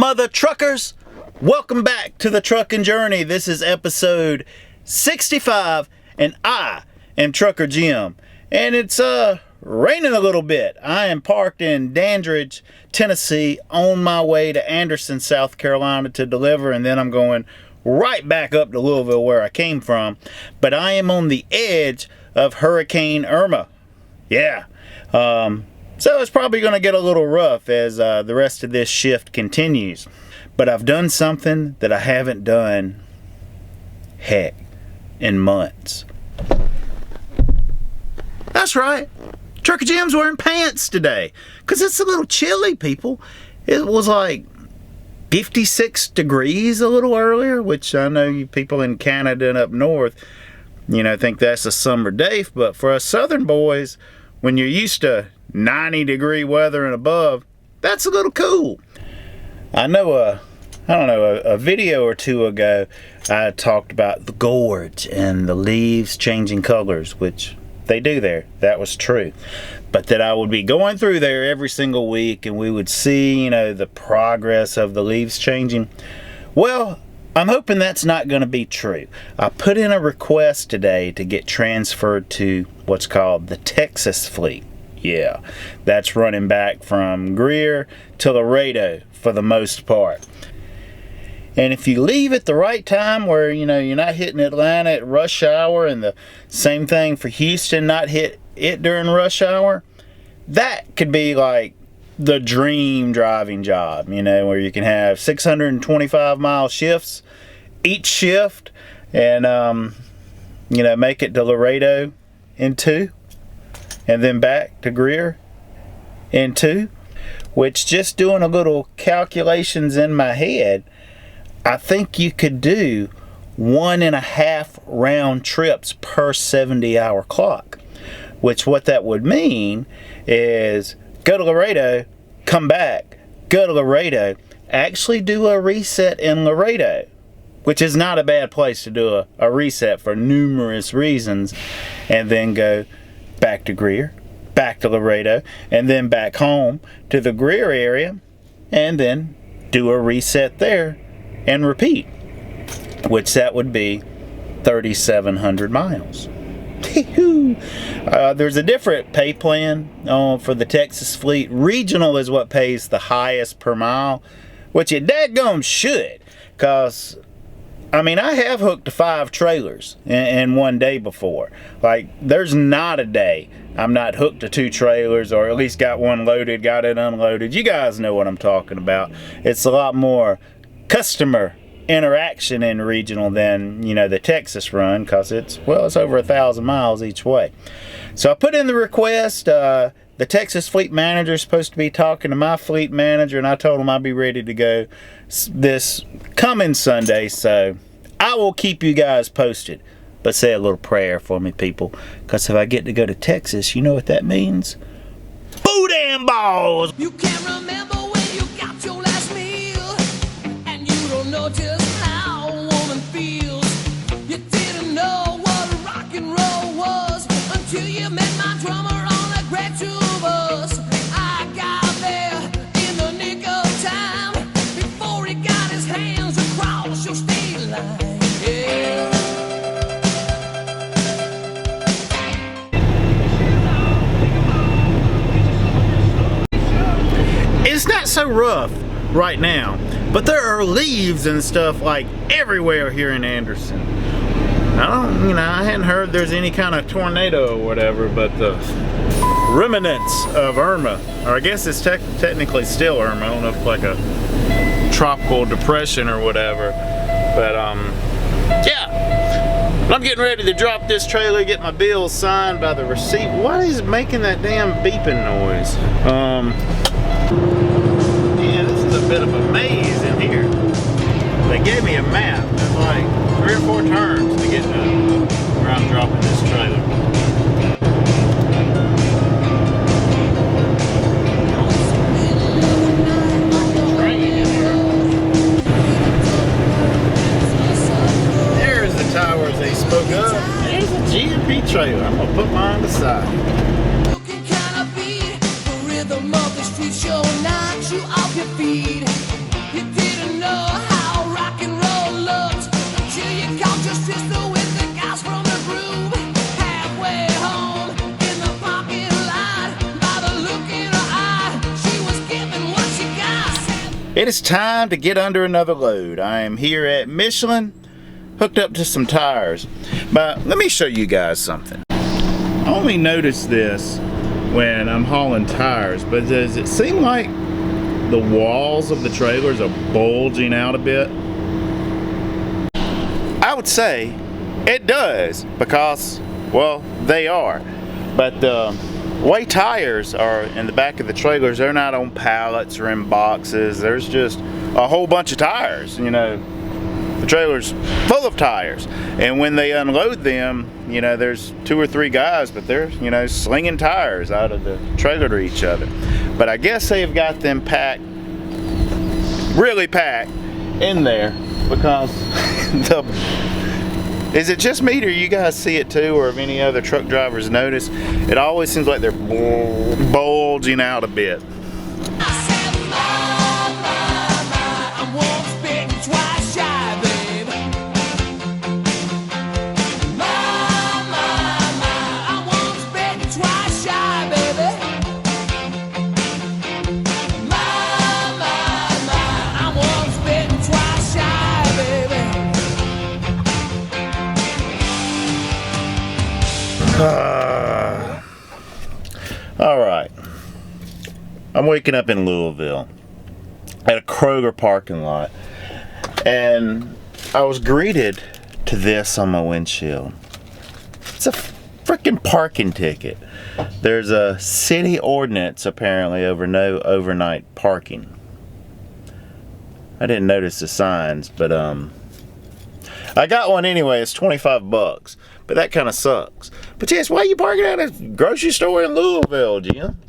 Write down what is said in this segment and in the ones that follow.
mother truckers, welcome back to the Truckin' Journey. This is episode 65 and I am Trucker Jim, and it's raining a little bit. I am parked in Dandridge, Tennessee, on my way to Anderson, South Carolina to deliver, and then I'm going right back up to Louisville where I came from. But I am on the edge of Hurricane Irma. Yeah. So it's probably going to get a little rough as the rest of this shift continues. But I've done something that I haven't done, heck, in months. That's right. Trucker Jim's wearing pants today. Because it's a little chilly, people. It was like 56 degrees a little earlier, which I know you people in Canada and up north, think that's a summer day. But for us southern boys, when you're used to 90-degree weather and above, that's a little cool. I know a video or two ago, I talked about the gorge and the leaves changing colors, which they do there. That was true. But that I would be going through there every single week and we would see, the progress of the leaves changing. Well, I'm hoping that's not going to be true. I put in a request today to get transferred to what's called the Texas fleet. Yeah, that's running back from Greer to Laredo for the most part. And if you leave at the right time where, you're not hitting Atlanta at rush hour, and the same thing for Houston, not hit it during rush hour, that could be like the dream driving job, where you can have 625-mile shifts each shift and, make it to Laredo in 2. And then back to Greer in 2, which, just doing a little calculations in my head, I think you could do 1.5 round trips per 70-hour clock. Which what that would mean is go to Laredo, come back, go to Laredo, actually do a reset in Laredo, which is not a bad place to do a reset for numerous reasons, and then go back to Greer, back to Laredo, and then back home to the Greer area, and then do a reset there and repeat, which that would be 3,700 miles. There's a different pay plan for the Texas fleet. Regional is what pays the highest per mile, which it dadgum should, because I have hooked to 5 trailers in one day before. Like, there's not a day I'm not hooked to 2 trailers, or at least got one loaded, got it unloaded. You guys know what I'm talking about. It's a lot more customer interaction in regional than, the Texas run, because it's over 1,000 miles each way. So I put in the request. The Texas fleet manager is supposed to be talking to my fleet manager, and I told him I'd be ready to go this coming Sunday, so I will keep you guys posted. But say a little prayer for me, people, because if I get to go to Texas, you know what that means? Boudin balls! You can't remember when you got your last meal, and you don't know just how a woman feels. You didn't know what rock and roll was until you met my drummer on a great tour bus. I got there in the nick of time before he got his hands across your state line. Yeah. It's not so rough right now, but there are leaves and stuff like everywhere here in Anderson. I hadn't heard there's any kind of tornado or whatever, but the remnants of Irma, or I guess it's technically still Irma. I don't know if it's like a tropical depression or whatever, but yeah. But I'm getting ready to drop this trailer, get my bills signed by the receipt. What is making that damn beeping noise? Yeah, this is a bit of a maze in here. They gave me a map. There's like 3 or 4 turns to get to where I'm dropping this trailer. Train in here. There's the towers they spoke of. There's a G&P trailer. I'm gonna put mine aside. Looking kind of beat, the rhythm of the street show knocks you off your feet. You did It is time to get under another load. I am here at Michelin, hooked up to some tires. But let me show you guys something. I only notice this when I'm hauling tires, but does it seem like the walls of the trailers are bulging out a bit? I would say it does, because, well, they are. But the way tires are in the back of the trailers, they're not on pallets or in boxes. There's just a whole bunch of tires, you know. The trailer's full of tires. And when they unload them, you know, there's 2 or 3 guys, but they're, you know, slinging tires out of the trailer to each other. But I guess they've got them packed, really packed in there, because is it just me, or you guys see it too, or have any other truck drivers noticed? It always seems like they're bulging out a bit. All right, I'm waking up in Louisville at a Kroger parking lot, and I was greeted to this on my windshield. It's a freaking parking ticket. There's a city ordinance apparently over no overnight parking. I didn't notice the signs, but I got one anyway. It's $25, but that kind of sucks. But yes, why are you parking at a grocery store in Louisville, Jim?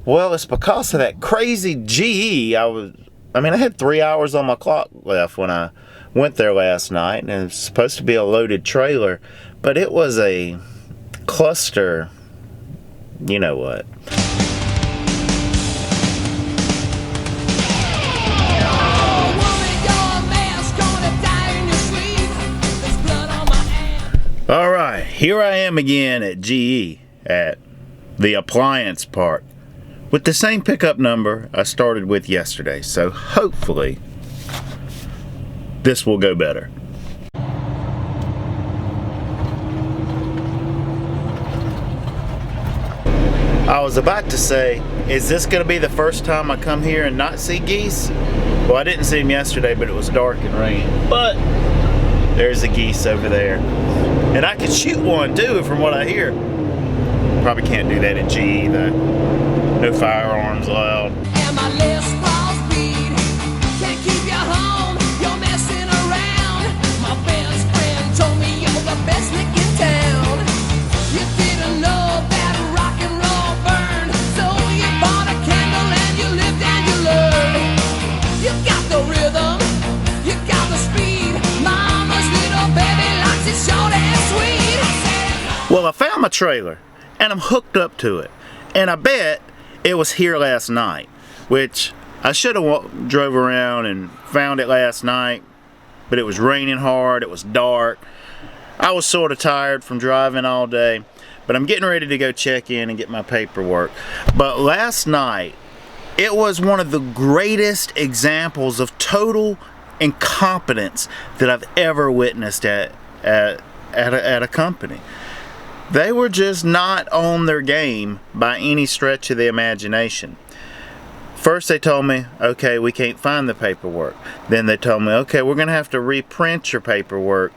Well, it's because of that crazy GE. I had 3 hours on my clock left when I went there last night, and it's supposed to be a loaded trailer, but it was a cluster, you know what. All right, here I am again at GE at the Appliance part with the same pickup number I started with yesterday. So hopefully this will go better. I was about to say, is this going to be the first time I come here and not see geese? Well, I didn't see them yesterday, but it was dark and raining. But there's the geese over there. And I could shoot one too, from what I hear. Probably can't do that at GE though. No firearms allowed. And my list falls speed. Can't keep you home, you're messing around. My best friend told me you're the best lick in town. You didn't know that rock and roll burned, so you bought a candle and you lived and you learned. You got the rhythm, you got the speed. Mama's little baby likes it short and sweet. Well, I found my trailer and I'm hooked up to it, and I bet it was here last night, which I should have drove around and found it last night, but it was raining hard, it was dark. I was sort of tired from driving all day, but I'm getting ready to go check in and get my paperwork. But last night, it was one of the greatest examples of total incompetence that I've ever witnessed at a company. They were just not on their game by any stretch of the imagination. First they told me, okay, we can't find the paperwork. Then they told me, okay, we're going to have to reprint your paperwork.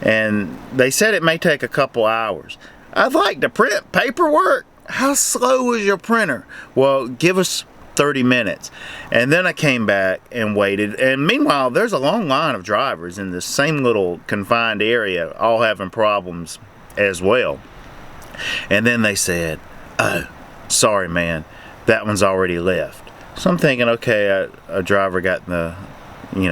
And they said it may take a couple hours. I'd like to print paperwork. How slow is your printer? Well, give us 30 minutes. And then I came back and waited. And meanwhile, there's a long line of drivers in the same little confined area, all having problems as well. And then they said, oh, sorry man, that one's already left. So I'm thinking, okay, a driver got in the,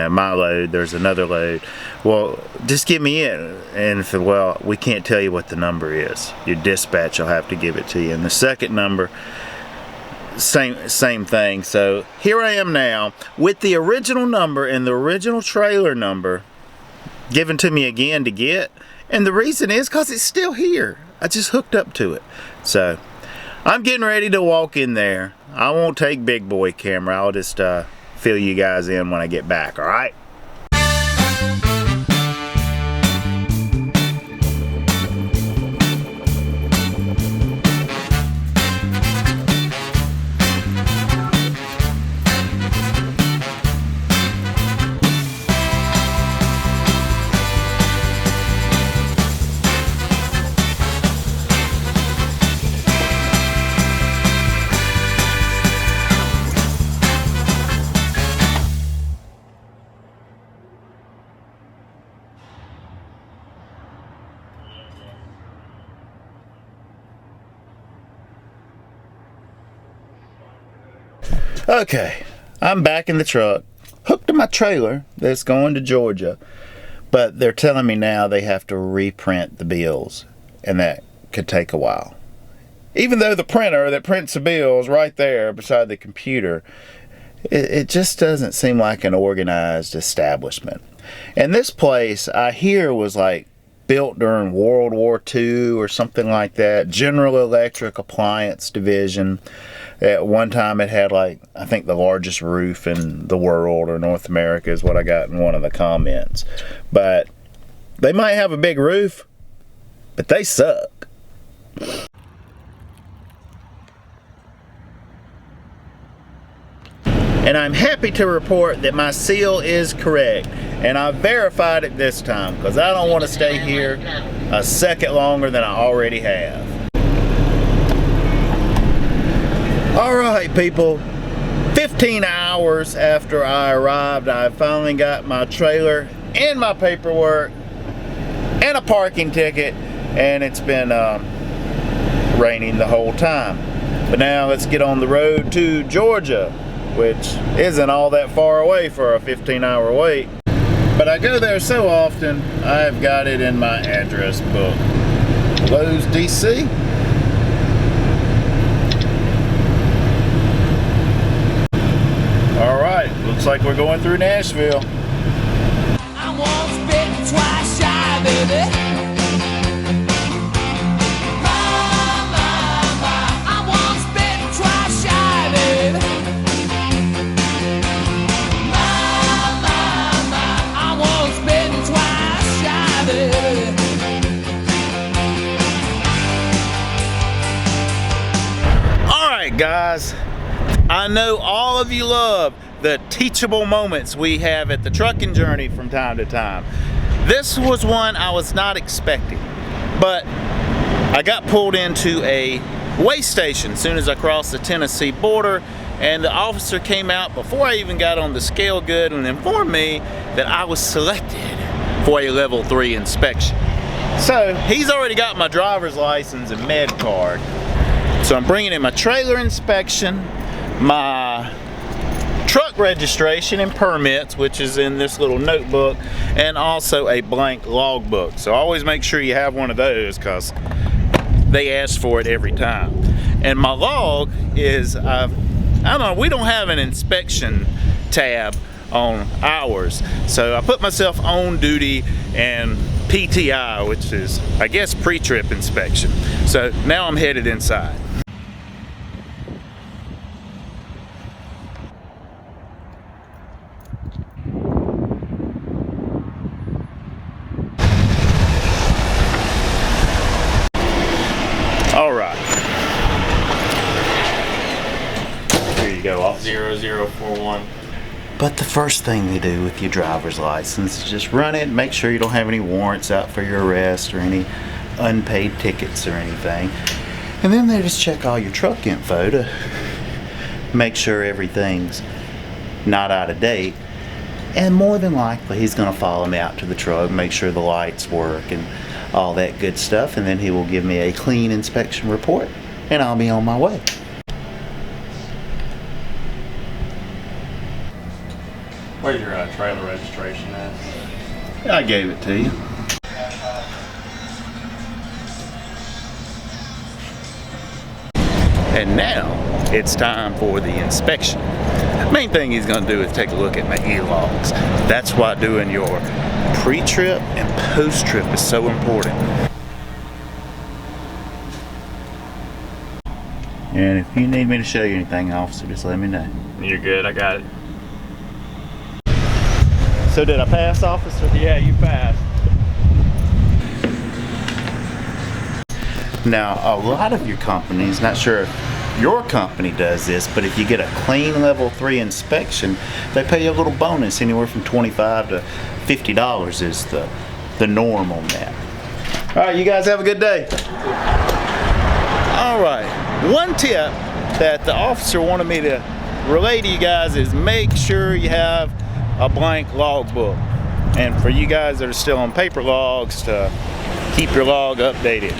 my load, there's another load. Well, just give me it. And if, well, we can't tell you what the number is. Your dispatch will have to give it to you. And the second number, same thing. So here I am now with the original number and the original trailer number given to me again to get. And the reason is because it's still here. I just hooked up to it. So I'm getting ready to walk in there. I won't take big boy camera. I'll just fill you guys in when I get back, all right? Okay, I'm back in the truck, hooked to my trailer that's going to Georgia, but they're telling me now they have to reprint the bills, and that could take a while. Even though the printer that prints the bills right there beside the computer, it just doesn't seem like an organized establishment. And this place, I hear, was like built during World War II or something like that. General Electric Appliance Division. At one time it had, like, I think the largest roof in the world or North America is what I got in one of the comments. But they might have a big roof, but they suck. And I'm happy to report that my seal is correct. And I verified it this time because I don't want to stay here a second longer than I already have. Alright people, 15 hours after I arrived, I finally got my trailer and my paperwork and a parking ticket, and it's been raining the whole time. But now let's get on the road to Georgia, which isn't all that far away for a 15-hour wait. But I go there so often, I've got it in my address book. Lowe's, DC. Alright, looks like we're going through Nashville. I'm once bitten, twice shy, baby. I'm once bitten, twice shy, baby. I'm once bitten, twice shy, baby. Alright guys, I know all of you love the teachable moments we have at the trucking journey from time to time. This was one I was not expecting, but I got pulled into a weigh station as soon as I crossed the Tennessee border, and the officer came out before I even got on the scale good and informed me that I was selected for a level 3 inspection. So he's already got my driver's license and med card. So I'm bringing in my trailer inspection, my truck registration and permits, which is in this little notebook, and also a blank logbook. So always make sure you have one of those because they ask for it every time. And my log is, I don't know, we don't have an inspection tab on ours. So I put myself on duty and PTI, which is, I guess, pre-trip inspection. So now I'm headed inside. All right. Here you go, officer. 0041. But the first thing they do with your driver's license is just run it and make sure you don't have any warrants out for your arrest or any unpaid tickets or anything. And then they just check all your truck info to make sure everything's not out of date. And more than likely, he's going to follow me out to the truck, make sure the lights work and all that good stuff. And then he will give me a clean inspection report and I'll be on my way. Where's your trailer registration at? I gave it to you. And now it's time for the inspection. Main thing he's going to do is take a look at my e-logs. That's why doing your pre-trip and post-trip is so important. And if you need me to show you anything, officer, just let me know. You're good, I got it. So did I pass, officer? Yeah, you passed. Now, a lot of your companies, not sure if your company does this, but if you get a clean level 3 inspection, they pay you a little bonus, anywhere from $25 to $50 is the norm on that. All right, you guys have a good day. All right, one tip that the officer wanted me to relay to you guys is make sure you have a blank logbook. And for you guys that are still on paper logs, to keep your log updated.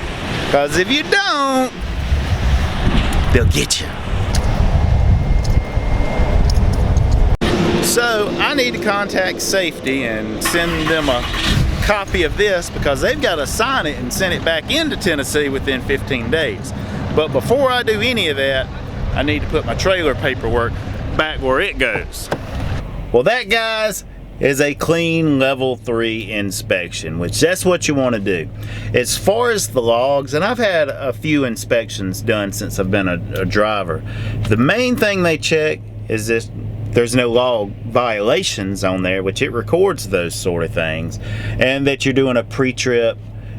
Because if you don't, they'll get you. So I need to contact safety and send them a copy of this, because they've got to sign it and send it back into Tennessee within 15 days. But before I do any of that, I need to put my trailer paperwork back where it goes. Well, that, guys, is a clean level 3 inspection, which that's what you want to do. As far as the logs, and I've had a few inspections done since I've been a driver, the main thing they check is this: there's no log violations on there, which it records those sort of things, and that you're doing a pre-trip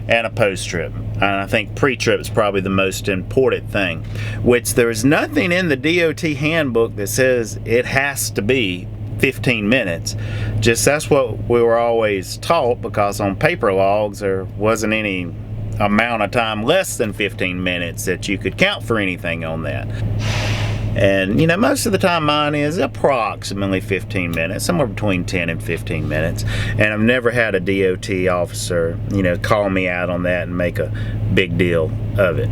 and a post-trip. And I think pre-trip is probably the most important thing, which there's nothing in the D.O.T handbook that says it has to be 15 minutes. Just that's what we were always taught, because on paper logs there wasn't any amount of time less than 15 minutes that you could count for anything on that. And you know, most of the time mine is approximately 15 minutes, somewhere between 10 and 15 minutes. And I've never had a DOT officer, you know, call me out on that and make a big deal of it.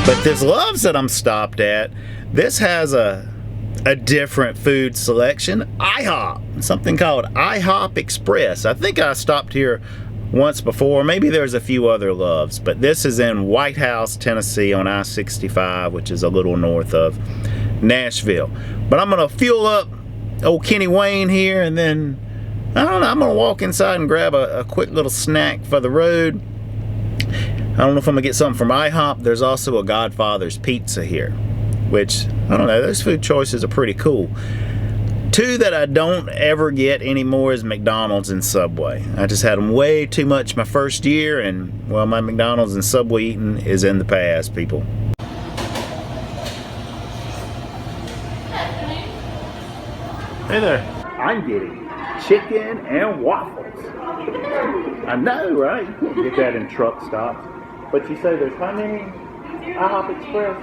But this Love's that I'm stopped at, this has a different food selection. IHOP, something called IHOP Express. I think I stopped here once before. Maybe there's a few other Loves, but this is in White House, Tennessee on I-65, which is a little north of Nashville. But I'm gonna fuel up old Kenny Wayne here, and then, I don't know, I'm gonna walk inside and grab a quick little snack for the road. I don't know if I'm gonna get something from IHOP. There's also a Godfather's Pizza here, which, I don't know, those food choices are pretty cool. Two that I don't ever get anymore is McDonald's and Subway. I just had them way too much my first year, and, well, my McDonald's and Subway eating is in the past, people. Hey there. I'm getting chicken and waffles. I know, right? You can't get that in truck stops. But you say there's how many IHOP Express?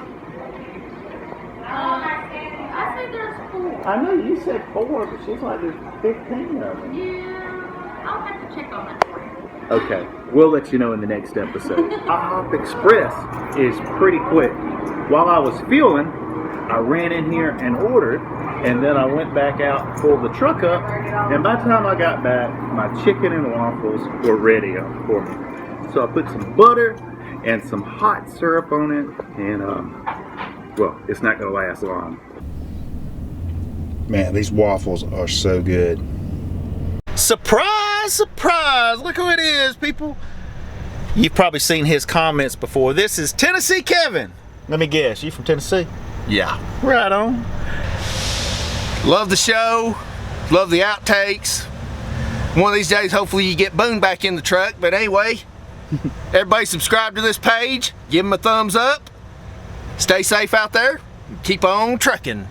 I said there's 4. I know you said 4, but she's like there's 15 of them. Yeah, I'll have to check on that for you. Okay, we'll let you know in the next episode. IHOP Express is pretty quick. While I was fueling, I ran in here and ordered, and then I went back out and pulled the truck up, and by the time I got back, my chicken and waffles were ready for me. So I put some butter and some hot syrup on it, and well, it's not gonna last long. Man, these waffles are so good. Surprise, surprise, look who it is, people. You've probably seen his comments before. This is Tennessee Kevin. Let me guess, you from Tennessee? Yeah. Right on. Love the show. Love the outtakes. One of these days, hopefully you get Boone back in the truck. But anyway, everybody subscribe to this page. Give them a thumbs up. Stay safe out there. Keep on trucking.